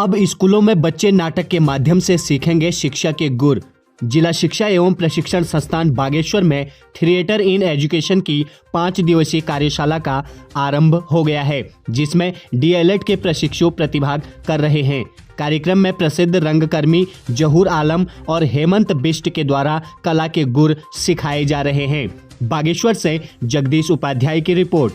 अब स्कूलों में बच्चे नाटक के माध्यम से सीखेंगे शिक्षा के गुर। जिला शिक्षा एवं प्रशिक्षण संस्थान बागेश्वर में थिएटर इन एजुकेशन की 5 दिवसीय कार्यशाला का आरंभ हो गया है, जिसमें डीएलएड के प्रशिक्षु प्रतिभाग कर रहे हैं। कार्यक्रम में प्रसिद्ध रंगकर्मी जहूर आलम और हेमंत बिष्ट के द्वारा कला के गुर सिखाए जा रहे हैं। बागेश्वर से जगदीश उपाध्याय की रिपोर्ट।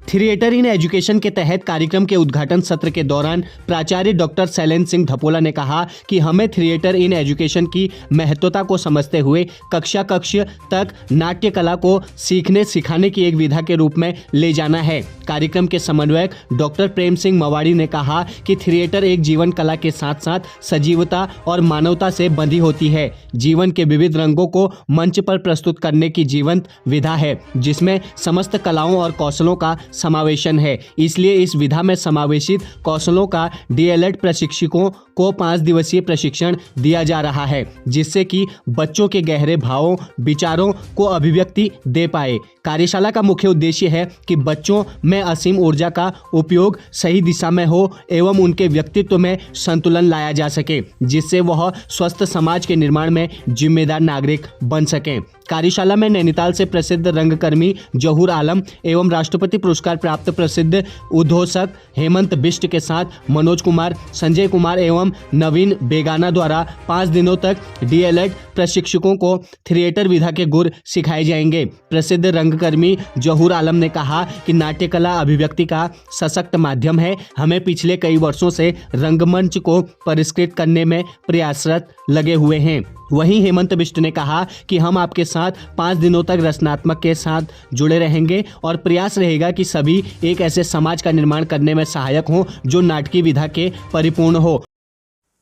थिएटर इन एजुकेशन के तहत कार्यक्रम के उद्घाटन सत्र के दौरान प्राचार्य डॉक्टर शैलेंद्र सिंह धपोला ने कहा कि हमें थिएटर इन एजुकेशन की महत्वता को समझते हुए कक्षा तक नाट्य कला को सीखने सिखाने की एक विधा के रूप में ले जाना है। कार्यक्रम के समन्वयक डॉक्टर प्रेम सिंह मवाड़ी ने कहा कि थिएटर एक जीवन कला के साथ साथ सजीवता और मानवता से बंधी होती है। जीवन के विविध रंगों को मंच पर प्रस्तुत करने की जीवंत विधा है, जिसमें समस्त कलाओं और कौशलों का समावेशन है। इसलिए इस विधा में समावेशित कौशलों का डीएलएड प्रशिक्षकों को 5 दिवसीय प्रशिक्षण दिया जा रहा है, जिससे कि बच्चों के गहरे भावों विचारों को अभिव्यक्ति दे पाए। कार्यशाला का मुख्य उद्देश्य है कि बच्चों में असीम ऊर्जा का उपयोग सही दिशा में हो एवं उनके व्यक्तित्व में संतुलन लाया जा सके, जिससे वह स्वस्थ समाज के निर्माण में जिम्मेदार नागरिक बन सकें। कार्यशाला में नैनीताल से प्रसिद्ध रंगकर्मी जहूर आलम एवं राष्ट्रपति पुरस्कार प्राप्त प्रसिद्ध उद्घोषक हेमंत बिष्ट के साथ मनोज कुमार, संजय कुमार एवं नवीन बेगाना द्वारा 5 दिनों तक डीएलएड प्रशिक्षकों को थिएटर विधा के गुर सिखाए जाएंगे। प्रसिद्ध रंगकर्मी जहूर आलम ने कहा कि नाट्य कला अभिव्यक्ति का सशक्त माध्यम है। हमें पिछले कई वर्षों से रंगमंच को परिष्कृत करने में प्रयासरत लगे हुए हैं। वहीं हेमंत बिष्ट ने कहा कि हम आपके साथ 5 दिनों तक रचनात्मक के साथ जुड़े रहेंगे और प्रयास रहेगा कि सभी एक ऐसे समाज का निर्माण करने में सहायक हों जो नाटकीय विधा के परिपूर्ण हो।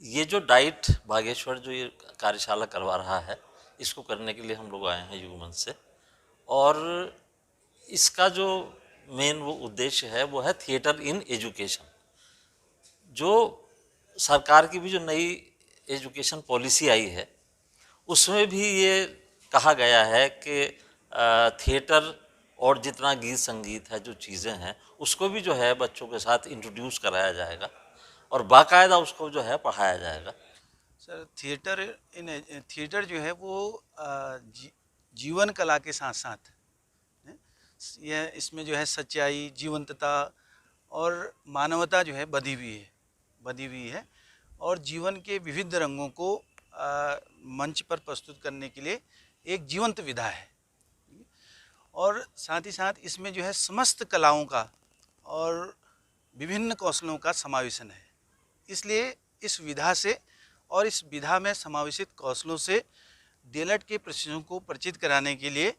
ये जो डाइट बागेश्वर जो ये कार्यशाला करवा रहा है, इसको करने के लिए हम लोग आए हैं युवा मंच से, और इसका जो मेन वो उद्देश्य है वो है थिएटर इन एजुकेशन। जो सरकार की भी जो नई एजुकेशन पॉलिसी आई है, उसमें भी ये कहा गया है कि थिएटर और जितना गीत संगीत है, जो चीज़ें हैं, उसको भी जो है बच्चों के साथ इंट्रोड्यूस कराया जाएगा और बाकायदा उसको जो है पढ़ाया जाएगा। सर, थिएटर जो है वो जीवन कला के साथ साथ यह इसमें जो है सच्चाई, जीवंतता और मानवता जो है बधी हुई है और जीवन के विविध रंगों को मंच पर प्रस्तुत करने के लिए एक जीवंत विधा है। और साथ ही साथ इसमें जो है समस्त कलाओं का और विभिन्न कौशलों का समावेशन है। इसलिए इस विधा से और इस विधा में समावेशित कौशलों से डीएलएड के प्रशिक्षकों को परिचित कराने के लिए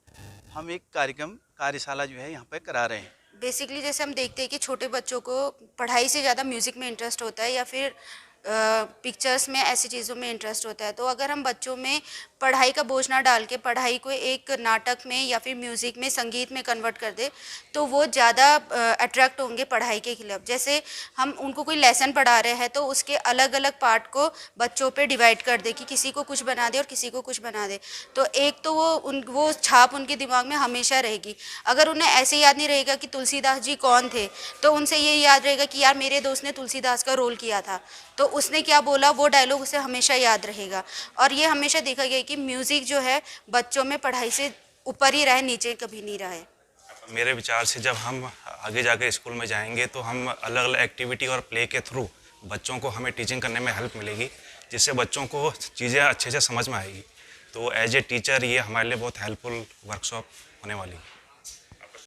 हम एक कार्यशाला जो है यहाँ पर करा रहे हैं। बेसिकली जैसे हम देखते हैं कि छोटे बच्चों को पढ़ाई से ज़्यादा म्यूज़िक में इंटरेस्ट होता है या फिर पिक्चर्स में, ऐसी चीज़ों में इंटरेस्ट होता है। तो अगर हम बच्चों में पढ़ाई का बोझ ना डाल के पढ़ाई को एक नाटक में या फिर म्यूज़िक में, संगीत में कन्वर्ट कर दे, तो वो ज़्यादा अट्रैक्ट होंगे पढ़ाई के खिलाफ। जैसे हम उनको कोई लेसन पढ़ा रहे हैं तो उसके अलग अलग पार्ट को बच्चों पे डिवाइड कर दे कि किसी को कुछ बना दे और किसी को कुछ बना दे, तो एक तो वो छाप उनके दिमाग में हमेशा रहेगी। अगर उन्हें ऐसे याद नहीं रहेगा कि तुलसीदास जी कौन थे, तो उनसे ये याद रहेगा कि यार मेरे दोस्त ने तुलसीदास का रोल किया था, तो उसने क्या बोला, वो डायलॉग उसे हमेशा याद रहेगा। और ये हमेशा देखा गया कि म्यूज़िक जो है बच्चों में पढ़ाई से ऊपर ही रहे, नीचे कभी नहीं रहे। मेरे विचार से जब हम आगे जाकर स्कूल में जाएंगे तो हम अलग अलग एक्टिविटी और प्ले के थ्रू बच्चों को हमें टीचिंग करने में हेल्प मिलेगी, जिससे बच्चों को चीज़ें अच्छे से समझ में आएगी। तो एज ए टीचर ये हमारे लिए बहुत हेल्पफुल वर्कशॉप होने वाली है।